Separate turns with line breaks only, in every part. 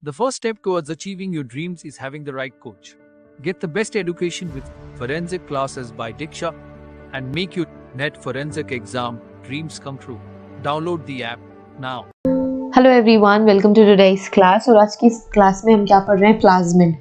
The first step towards achieving your dreams is having the right coach. Get the best education with forensic classes by Diksha and make your NET forensic exam dreams come true. Download the app now.
Hello everyone, welcome to today's class. और आज की class में हम क्या पढ़ रहे हैं? Plasmid.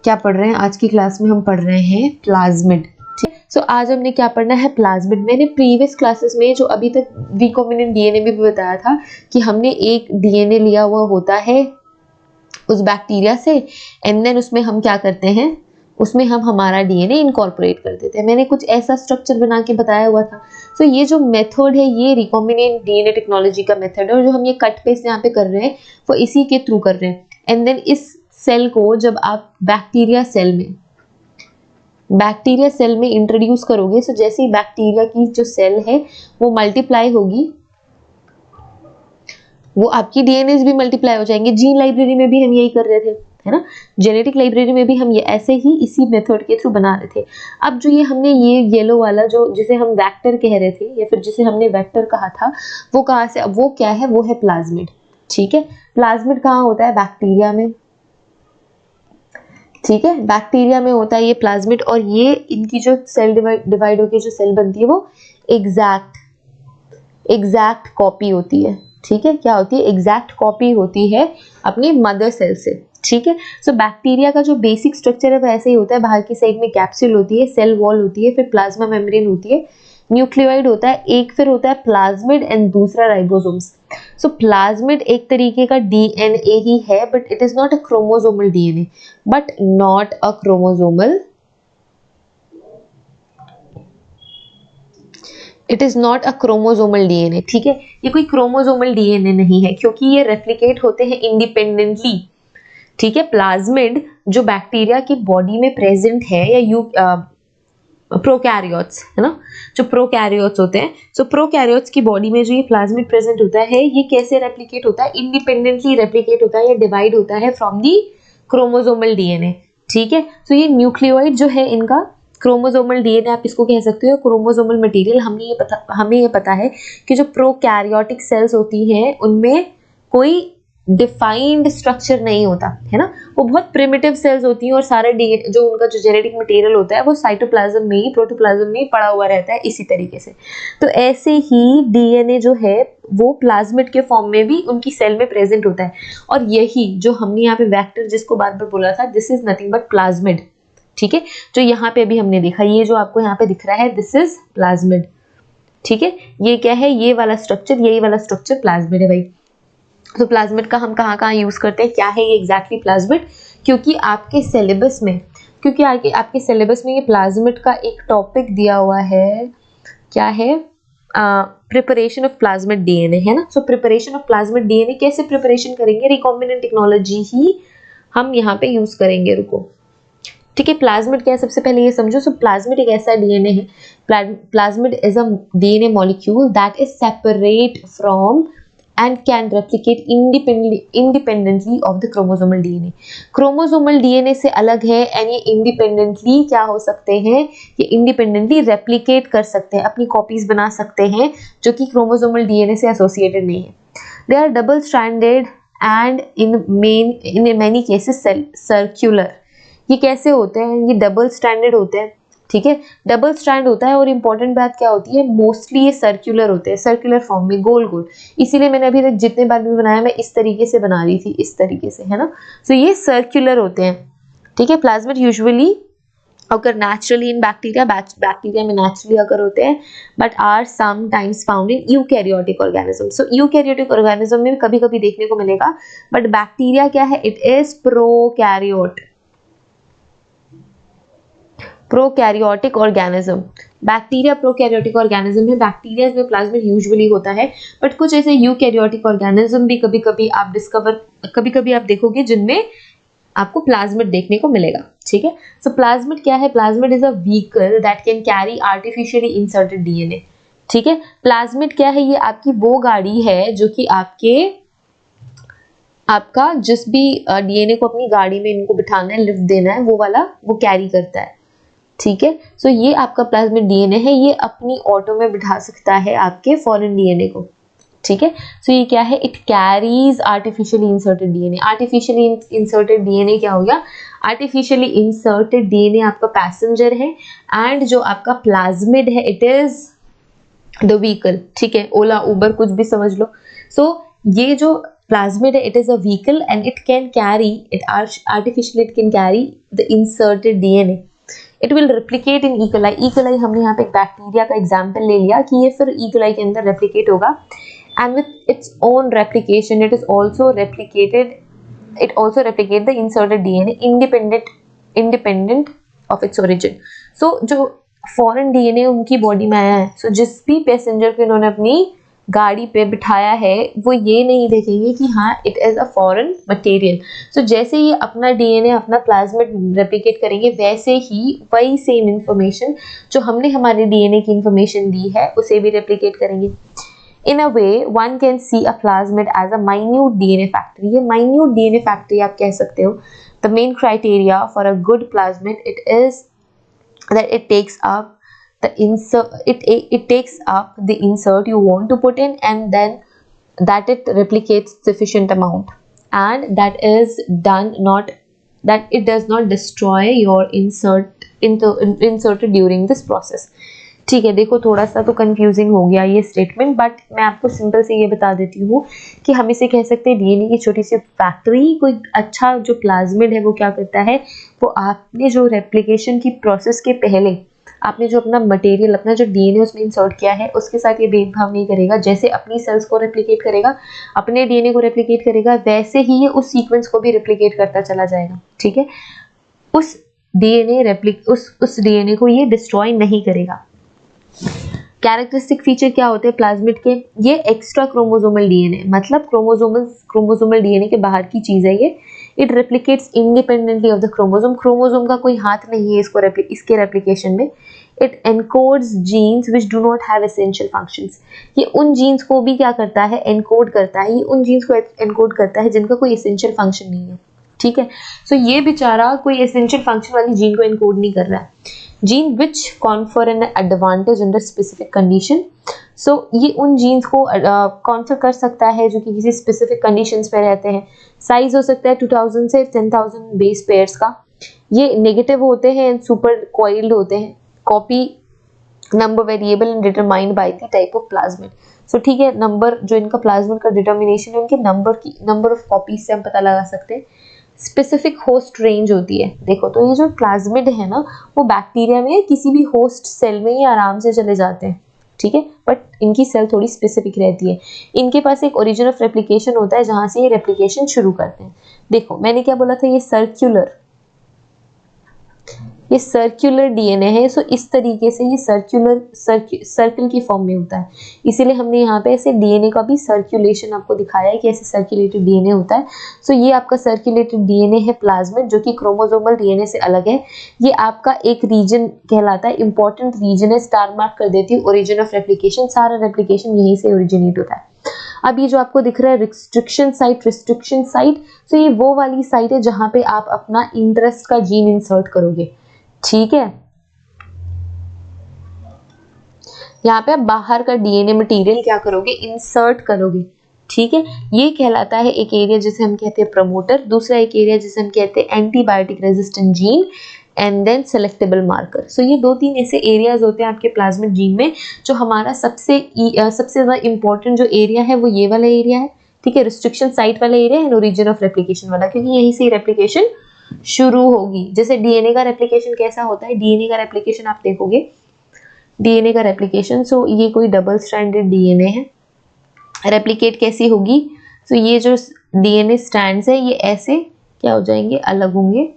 क्या पढ़ रहे हैं आज की क्लास में? हम पढ़ रहे हैं प्लाज्मिड। ठीक, सो आज हमने क्या पढ़ना है? प्लाज्मिड। मैंने प्रीवियस क्लासेस में जो अभी तक रिकॉम्बिनेंट डीएनए भी बताया था कि हमने एक डीएनए लिया हुआ होता है उस बैक्टीरिया से, एंड देन उसमें हम क्या करते हैं, उसमें हम हमारा डीएनए इनकॉर्पोरेट कर देते हैं। मैंने कुछ ऐसा स्ट्रक्चर बना के बताया हुआ था। सो ये जो मेथड है ये रिकॉम्बिनेंट डीएनए टेक्नोलॉजी का मेथड है, और जो हम ये कट पेस्ट यहाँ पे कर रहे हैं वो इसी के थ्रू कर रहे हैं। एंड देन इस सेल को जब आप बैक्टीरिया सेल में इंट्रोड्यूस करोगे, सो जैसे ही बैक्टीरिया की जो सेल है वो मल्टीप्लाई होगी, वो आपकी डीएनए भी मल्टीप्लाई हो जाएंगे। जीन लाइब्रेरी में भी हम यही कर रहे थे, है ना। जेनेटिक लाइब्रेरी में भी हम ये ऐसे ही इसी मेथड के थ्रू बना रहे थे। अब जो ये हमने ये येलो वाला जो जिसे हम वेक्टर कह रहे थे या फिर जिसे हमने वेक्टर कहा था, वो कहाँ से, अब वो क्या है? वो है प्लाज्मिड। ठीक है, प्लाज्मिड कहाँ होता है? बैक्टीरिया में। ठीक है, बैक्टीरिया में होता है ये प्लाज्मिड। और ये इनकी जो सेल डिवाइड होकर जो सेल बनती है वो एग्जैक्ट कॉपी होती है। ठीक है, क्या होती है? एग्जैक्ट कॉपी होती है अपनी मदर सेल से। ठीक है, सो बैक्टीरिया का जो बेसिक स्ट्रक्चर है वो ऐसे ही होता है। बाहर की साइड में कैप्सूल होती है, सेल वॉल होती है, फिर प्लाज्मा मेम्ब्रेन होती है, न्यूक्लियोइड होता है एक, फिर होता है प्लाज्मिड एंड दूसरा राइबोसोम्स। सो प्लाज्मिड एक तरीके का डीएनए ही है, but it is not a chromosomal DNA, it is not a chromosomal DNA. ठीक है, ये कोई क्रोमोसोमल डीएनए नहीं है क्योंकि ये रेप्लिकेट होते हैं इंडिपेंडेंटली। ठीक है, प्लाज्मिड जो बैक्टीरिया की बॉडी में प्रेजेंट है या प्रोकैरियोट्स, है ना, जो प्रोकैरियोट्स होते हैं, सो प्रोकैरियोट्स की बॉडी में जो ये प्लाज्मिड प्रेजेंट होता है, ये कैसे रेप्लिकेट होता है? इंडिपेंडेंटली रेप्लिकेट होता है या डिवाइड होता है फ्रॉम दी क्रोमोसोमल डीएनए। ठीक है, सो ये न्यूक्लियोइड जो है इनका क्रोमोसोमल डीएनए आप इसको कह सकते हो, क्रोमोसोमल मटेरियल। हमें ये पता है कि जो प्रोकैरियोटिक सेल्स होती हैं उनमें कोई डिफाइंड स्ट्रक्चर नहीं होता, है ना। वो बहुत प्रिमिटिव सेल्स होती हैं और सारा जो उनका जो जेनेटिक मटेरियल होता है वो साइटोप्लाज्म में ही, प्रोटोप्लाज्म में ही पड़ा हुआ रहता है इसी तरीके से। तो ऐसे ही डीएनए जो है वो प्लाज्मिड के फॉर्म में भी उनकी सेल में प्रेजेंट होता है। और यही जो हमने यहाँ पे वेक्टर जिसको बार बार बोला था, this is nothing but plasmid. ठीक है, जो यहाँ पे अभी हमने देखा, ये जो आपको यहाँ पे दिख रहा है, दिस इज प्लाज्मिड। ठीक है, ये क्या है? ये वाला स्ट्रक्चर, यही वाला स्ट्रक्चर प्लाज्मिड है भाई। तो प्लाज्मिड का हम कहाँ कहाँ यूज करते हैं? क्या है ये एग्जैक्टली प्लाज्मिड? क्योंकि आपके सिलेबस में ये प्लाज्मिड का एक टॉपिक दिया हुआ है। क्या है? प्रिपरेशन ऑफ प्लाज्मिड डीएनए, है ना। So preparation of plasmid DNA कैसे प्रिपरेशन करेंगे? रिकॉम्बिनेंट टेक्नोलॉजी ही हम यहाँ पे यूज करेंगे। रुको, ठीक है, प्लाज्मिड क्या है सबसे पहले ये समझो। सो प्लाज्मिड एक ऐसा डीएनए है, plasmid is a DNA molecule that is separate from and can replicate independently of the chromosomal DNA। Chromosomal DNA से अलग है एंड ये इंडिपेंडेंटली क्या हो सकते हैं? ये इंडिपेंडेंटली रेप्लिकेट कर सकते हैं, अपनी कॉपीज बना सकते हैं जो कि क्रोमोसोमल डीएनए से एसोसिएटेड नहीं है। They are double stranded and in many cases circular. ये कैसे होते हैं? ये डबल स्ट्रैंडेड होते हैं। ठीक है, डबल स्ट्रैंड होता है और इंपॉर्टेंट बात क्या होती है? मोस्टली ये सर्कुलर होते हैं, सर्कुलर फॉर्म में, गोल गोल। इसीलिए मैंने अभी तक जितने बार भी बनाया मैं इस तरीके से बना रही थी, इस तरीके से, है ना। सो ये सर्कुलर होते हैं। ठीक है, प्लाज्मिड यूजुअली अगर नेचुरली इन बैक्टीरिया में नेचुरली अगर होते हैं, but are sometimes found in eukaryotic organism. So eukaryotic organism में कभी कभी देखने को मिलेगा, बट बैक्टीरिया क्या है? It is prokaryotic organism. Bacteria prokaryotic organism है, बैक्टीरिया में प्लाज्मिड यूजुअली होता है, बट कुछ ऐसे यूकैरियोटिक ऑर्गेनिज्म भी कभी कभी आप देखोगे जिनमें आपको प्लाज्मिड देखने को मिलेगा। ठीक है, सो प्लाज्मिड क्या है? Plasmid is a vehicle that can carry artificially inserted DNA. ठीक है, प्लाज्मिड क्या है? ये आपकी वो गाड़ी है जो कि आपका जिस भी डीएनए को अपनी गाड़ी में इनको बिठाना है, लिफ्ट देना है, वो वाला वो कैरी करता है। ठीक है, सो ये आपका प्लाज्मिड डीएनए है, ये अपनी ऑटो में बिठा सकता है आपके फॉरेन डीएनए को। ठीक है। सो ये क्या है, it carries artificially inserted DNA. Artificially inserted DNA क्या हो गया, आर्टिफिशियली इंसर्टेड डीएनए आपका पैसेंजर है एंड जो आपका प्लाज्मिड है इट इज द व्हीकल, ठीक है, ओला उबर कुछ भी समझ लो। सो ये जो प्लाज्मिड है it is a vehicle and it can carry, it artificially it can carry the inserted DNA. It will replicate in E. coli. E. coli हमने यहाँ पे एक बैक्टीरिया का एग्जाम्पल ले लिया कि ये फिर ईकोलाई के अंदर रेप्लिकेट होगा and with its own replication it is also replicated, it also replicate the inserted DNA independent of its origin. So जो फॉरेन डीएनए उनकी बॉडी में आया है, so जिस भी पैसेंजर को इन्होंने अपनी गाड़ी पे बिठाया है वो ये नहीं देखेंगे कि हाँ it is a foreign material. So जैसे ये अपना डीएनए अपना प्लाज्मिड रेप्लिकेट करेंगे वैसे ही वही सेम इंफॉर्मेशन जो हमने हमारे डीएनए की इंफॉर्मेशन दी है उसे भी रेप्लिकेट करेंगे। In a way, one can see a plasmid as a minute DNA factory. ये minute DNA factory आप कह सकते हो। The main criteria for a good plasmid it is that it takes up the insert you want to put in and then that it replicates sufficient amount and that it does not destroy your inserted during this process. ठीक है, देखो थोड़ा सा तो confusing हो गया ये statement, but मैं आपको सिंपल से ये बता देती हूँ कि हम इसे कह सकते हैं डीएनए की छोटी सी फैक्ट्री। कोई अच्छा जो प्लाज्मिड है वो क्या करता है, वो आपने जो रेप्लिकेशन की प्रोसेस के पहले आपने जो अपना मटेरियल अपना जो डीएनए उसमें इंसर्ट किया है उसके साथ ये भेदभाव नहीं करेगा। जैसे अपनी सेल्स को रेप्लिकेट करेगा, अपने डीएनए को रेप्लिकेट करेगा, वैसे ही ये उस सीक्वेंस को भी रेप्लिकेट करता चला जाएगा। ठीक है, उस डीएनए को ये डिस्ट्रॉय नहीं करेगा। कैरेक्टरिस्टिक फीचर क्या होते हैं प्लाज्मिड के, ये एक्स्ट्रा क्रोमोसोमल डीएनए, मतलब क्रोमोसोमल डीएनए के बाहर की चीज है ये। It replicates independently of the chromosome, chromosome का कोई हाथ नहीं है इसके रेप्लिकेशन में। It encodes jeans which do not have essential functions, ये उन जीन्स को भी क्या करता है, एनकोड करता है, ये उन जीन्स को एनकोड करता है जिनका कोई एसेंशियल फंक्शन नहीं है। ठीक है, सो ये बेचारा कोई एसेंशियल फंक्शन वाली जीन को एनकोड नहीं कर रहा है। Gene which confer an advantage under specific condition, so ये उन जीन्स को कॉन्फर कर सकता है जो कि किसी स्पेसिफिक कंडीशंस पे रहते हैं। साइज हो सकता है 2000 से 10,000 बेस पेयर्स का। ये नेगेटिव होते हैं एंड सुपर कॉइल्ड होते हैं। Copy number variable and determined by the type of plasmid. So ठीक है, नंबर जो इनका प्लाज्मिड का डिटर्मिनेशन है उनके नंबर ऑफ कॉपीज से हम पता लगा सकते हैं। स्पेसिफिक होस्ट रेंज होती है, देखो तो ये जो प्लाज्मिड है ना वो बैक्टीरिया में किसी भी होस्ट सेल में ये आराम से चले जाते हैं। ठीक है, बट इनकी सेल थोड़ी स्पेसिफिक रहती है। इनके पास एक ओरिजिन ऑफ रेप्लिकेशन होता है जहां से ये रेप्लिकेशन शुरू करते हैं। देखो मैंने क्या बोला था, ये सर्क्यूलर डीएनए है। सो इस तरीके से ये सर्कल की फॉर्म में होता है, इसीलिए हमने यहाँ पे ऐसे डीएनए का भी सर्कुलेशन आपको दिखाया है कि ऐसे सर्कुलेटेड डीएनए होता है। सो ये आपका सर्कुलेटेड डीएनए है प्लाज्मिड, जो कि क्रोमोसोमल डीएनए से अलग है। ये आपका एक रीजन कहलाता है, इंपॉर्टेंट रीजन है, स्टार मार्क कर देती हूँ, ओरिजिन ऑफ रेप्लिकेशन। सारा रेप्लिकेशन यहीं से ओरिजिनेट होता है। अब ये जो आपको दिख रहा है रिस्ट्रिक्शन साइट, सो ये वो वाली साइट है जहाँ पे आप अपना इंटरेस्ट का जीन इंसर्ट करोगे। ठीक है, यहाँ पे आप बाहर का डीएनए मटेरियल क्या करोगे, इंसर्ट करोगे। ठीक है, ये कहलाता है एक एरिया जिसे हम कहते हैं प्रमोटर, दूसरा एक एरिया जिसे हम कहते हैं antibiotic resistant gene and then selectable marker. So ये 2-3 ऐसे एरियाज होते हैं आपके प्लाज्मिड जीन में। जो हमारा सबसे ज्यादा इंपॉर्टेंट जो एरिया है वो ये वाला एरिया है। ठीक है, रिस्ट्रिक्शन साइट वाला एरिया है, ओरिजिन ऑफ रेप्लिकेशन वाला, क्योंकि यहीं से रेप्लिकेशन शुरू होगी। जैसे डीएनए का रेप्लिकेशन कैसा होता है, डीएनए का रेप्लिकेशन आप देखोगे, डीएनए का रेप्लिकेशन, सो ये कोई डबल स्ट्रैंडेड डीएनए है। रेप्लिकेट कैसी होगी, सो ये जो डीएनए स्ट्रैंड्स है ये ऐसे क्या हो जाएंगे, अलग होंगे।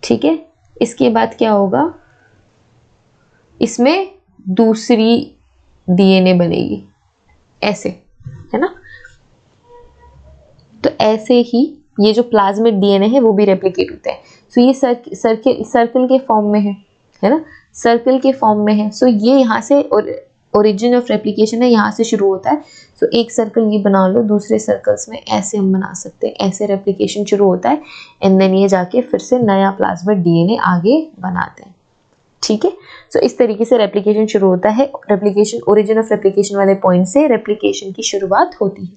ठीक है, इसके बाद क्या होगा, इसमें दूसरी डीएनए बनेगी ऐसे, है ना। तो ऐसे ही ये जो प्लाज्मिड डीएनए है वो भी रेप्लिकेट होता है। सो ये सर्कल के फॉर्म में है ना, सर्कल के फॉर्म में है। सो ये यहाँ से ओरिजिन ऑफ रेप्लिकेशन है, यहाँ से शुरू होता है। सो एक सर्कल ये बना लो, दूसरे सर्कल्स में ऐसे हम बना सकते हैं, ऐसे रेप्लिकेशन शुरू होता है एंड देन ये जाके फिर से नया प्लाज्मिड डीएनए आगे बनाते हैं। ठीक है। सो इस तरीके से रेप्लिकेशन शुरू होता है। रेप्लिकेशन, ओरिजिन ऑफ रेप्लिकेशन वाले पॉइंट से रेप्लिकेशन की शुरुआत होती है।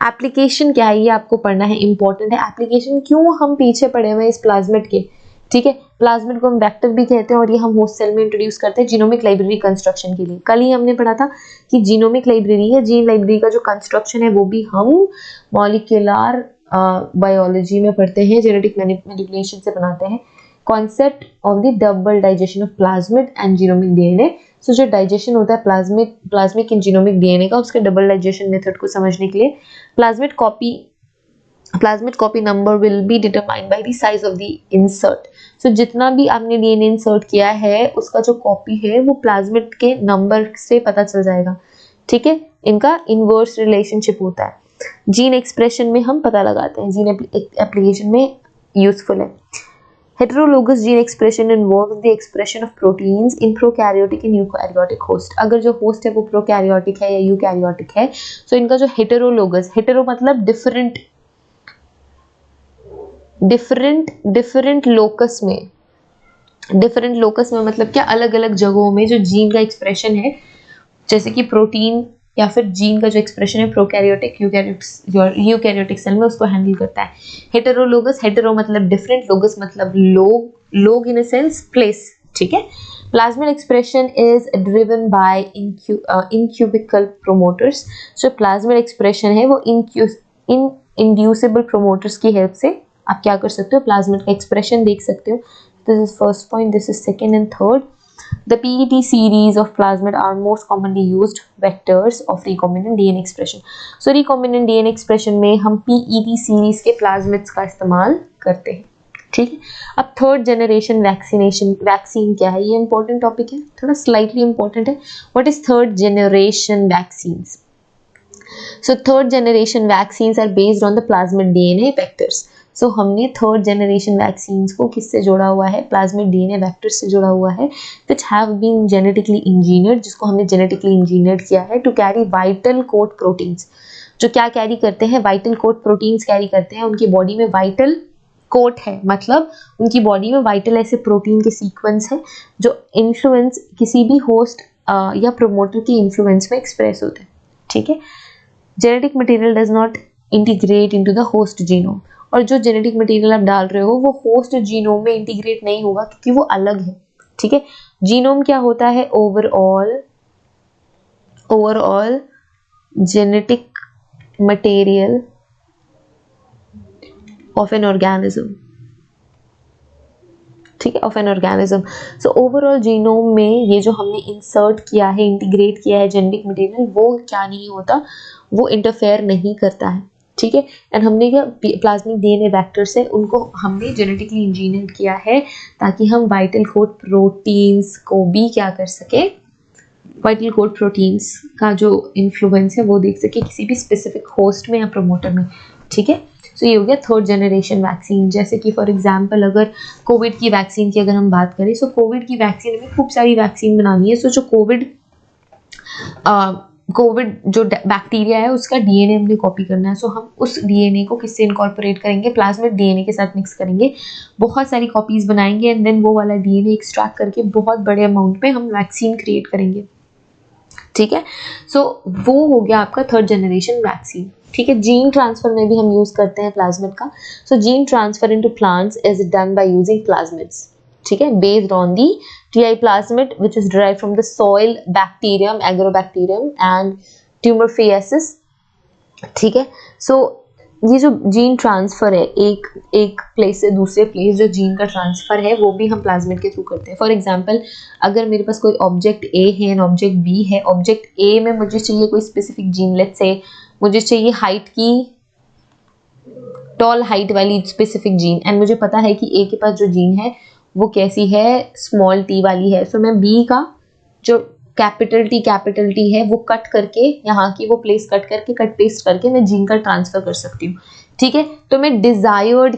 एप्लीकेशन क्या है ये आपको पढ़ना है, इंपॉर्टेंट है। एप्लीकेशन क्यों हम पीछे पड़े हुए हैं इस प्लाज्मिड के, ठीक है। प्लाज्मिड को हम वेक्टर भी कहते हैं और ये हम होस्ट सेल में इंट्रोड्यूस करते हैं जीनोमिक लाइब्रेरी कंस्ट्रक्शन के लिए। कल ही हमने पढ़ा था कि जीनोमिक लाइब्रेरी है, जीन लाइब्रेरी का जो कंस्ट्रक्शन है वो भी हम मॉलिक्यूलर बायोलॉजी में पढ़ते हैं, जेनेटिक मैनिपुलेशन से बनाते हैं। Concept of the double digestion of plasmid and genomic DNA. So जो डाइजेशन होता है प्लाज्मिक एंड जीनोमिक डीएनए का, उसके डबल डाइजेशन मेथड को समझने के लिए plasmid copy number will be determined by the size of the insert. So जितना भी आपने डीएनए इंसर्ट किया है उसका जो कॉपी है वो प्लाज्मिड के नंबर से पता चल जाएगा, ठीक है। इनका इनवर्स रिलेशनशिप होता है। जीन एक्सप्रेशन में हम पता लगाते हैं, जीन एप्लीकेशन में यूजफुल है। Heterologous gene expression involves the expression of proteins in prokaryotic and eukaryotic host. अगर जो होस्ट है वो प्रोकैरियोटिक है या यूकैरियोटिक है, तो इनका जो हेटेरोलोगस, हेटेरो मतलब डिफरेंट लोकस में, मतलब क्या, अलग अलग जगहों में जो जीन का एक्सप्रेशन है, जैसे कि प्रोटीन या फिर जीन का जो एक्सप्रेशन है प्रोकैरियोटिक यूकैरियोटिक सेल में, उसको हैंडल करता है। हेटेरोलोगस, हेटेरो मतलब डिफरेंट, लोगस मतलब लोग इन अ सेंस प्लेस, ठीक है। Plasmid expression is driven by इनक्यूबिकल प्रोमोटर्स। जो प्लाज्मिड एक्सप्रेशन है वो इंड्यूसिबल प्रोमोटर्स की हेल्प से आप क्या कर सकते हो, प्लाज्मिड का एक्सप्रेशन देख सकते हो। This is first point, this is second and third. The PET series of plasmid are most commonly used vectors of recombinant DNA expression. So recombinant DNA expression में हम PET series के plasmids का इस्तेमाल करते हैं, ठीक है। अब थर्ड जनरेशन वैक्सीन क्या है, ये इंपॉर्टेंट टॉपिक है, थोड़ा स्लाइटली इंपॉर्टेंट है। What is third generation vaccines? So third generation vaccines are based on the plasmid DNA vectors. So हमने थर्ड जनरेशन वैक्सीन्स को किससे जोड़ा हुआ है, प्लाज्मिड डीएनए वेक्टर से जोड़ा हुआ है, which have been genetically engineered, जिसको हमने जेनेटिकली इंजीनियर्ड किया है to carry vital code proteins। जो क्या कैरी करते हैं, वाइटल कोड प्रोटीन्स कैरी करते हैं, उनकी बॉडी में वाइटल कोट है, मतलब उनकी बॉडी में वाइटल ऐसे प्रोटीन के सीक्वेंस है जो इन्फ्लुएंस किसी भी होस्ट या प्रोमोटर की इन्फ्लुएंस में एक्सप्रेस होते हैं, ठीक है। Genetic material does not integrate into the host genome. और जो जेनेटिक मटेरियल आप डाल रहे हो वो होस्ट जीनोम में इंटीग्रेट नहीं होगा क्योंकि वो अलग है, ठीक है। जीनोम क्या होता है, overall genetic material of an organism, ठीक है, of an organism. So overall genome में ये जो हमने इंसर्ट किया है, इंटीग्रेट किया है जेनेटिक मटेरियल, वो क्या नहीं होता, वो इंटरफेयर नहीं करता है, ठीक है। एंड हमने क्या प्लाज्मिक डीएनए वेक्टर से उनको हमने जेनेटिकली इंजीनियर किया है ताकि हम वाइटल कोड प्रोटीन्स को भी क्या कर सके, वाइटल कोड प्रोटीन्स का जो इन्फ्लुएंस है वो देख सके किसी भी स्पेसिफिक होस्ट में या प्रमोटर में, ठीक है। सो ये हो गया थर्ड जनरेशन वैक्सीन। जैसे कि फॉर एग्जांपल अगर कोविड की वैक्सीन की अगर हम बात करें, सो कोविड की वैक्सीन में खूब सारी वैक्सीन बनानी है। सो जो कोविड जो बैक्टीरिया है उसका डीएनए हमने कॉपी करना है। सो हम उस डीएनए को किससे इनकॉर्पोरेट करेंगे, प्लाज्मिड डीएनए के साथ मिक्स करेंगे, बहुत सारी कॉपीज बनाएंगे एंड देन वो वाला डीएनए एक्सट्रैक्ट करके बहुत बड़े अमाउंट में हम वैक्सीन क्रिएट करेंगे, ठीक है। सो वो हो गया आपका थर्ड जनरेशन वैक्सीन, ठीक है। जीन ट्रांसफर में भी हम यूज करते हैं प्लाज्मिड का। So gene transfer into plants is done by using plasmids, ठीक है, based on the TI plasmid which is derived from the soil bacterium, agrobacterium and tumorphaeacis, ठीक है। सो ये जो जीन ट्रांसफर है एक प्लेस से दूसरे प्लेस, जो जीन का ट्रांसफर है वो भी हम प्लाज्मिड के थ्रू करते हैं। फॉर एग्जांपल अगर मेरे पास कोई ऑब्जेक्ट ए है एंड ऑब्जेक्ट बी है, ऑब्जेक्ट ए में मुझे चाहिए कोई स्पेसिफिक जीन, लेट्स से मुझे चाहिए हाइट की, टॉल हाइट वाली स्पेसिफिक जीन, एंड मुझे पता है कि ए के पास जो जीन है वो कैसी है, स्मॉल टी वाली है। सो मैं बी का जो कैपिटल टी है वो कट करके, यहाँ की वो प्लेस कट करके, कट पेस्ट करके मैं जीन का ट्रांसफर कर सकती हूँ, ठीक है। तो मैं डिजायर्ड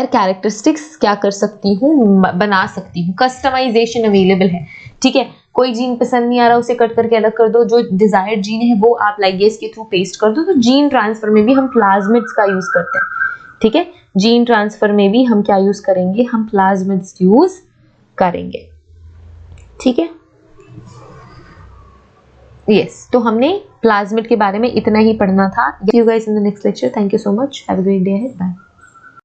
कैरेक्टरिस्टिक्स क्या कर सकती हूँ, बना सकती हूँ। कस्टमाइजेशन अवेलेबल है, ठीक है। कोई जीन पसंद नहीं आ रहा उसे कट करके अलग कर दो, जो डिजायर्ड जीन है वो आप लाइगेज के थ्रू पेस्ट कर दो। तो जीन ट्रांसफर में भी हम प्लाज्मिड्स का यूज करते हैं, ठीक है। जीन ट्रांसफर में भी हम क्या यूज करेंगे, हम प्लाज्मिड्स यूज करेंगे, ठीक है। यस, तो हमने प्लाज्मिड के बारे में इतना ही पढ़ना था। See you guys in the next lecture. Thank you so much. Have a great day ahead. Bye.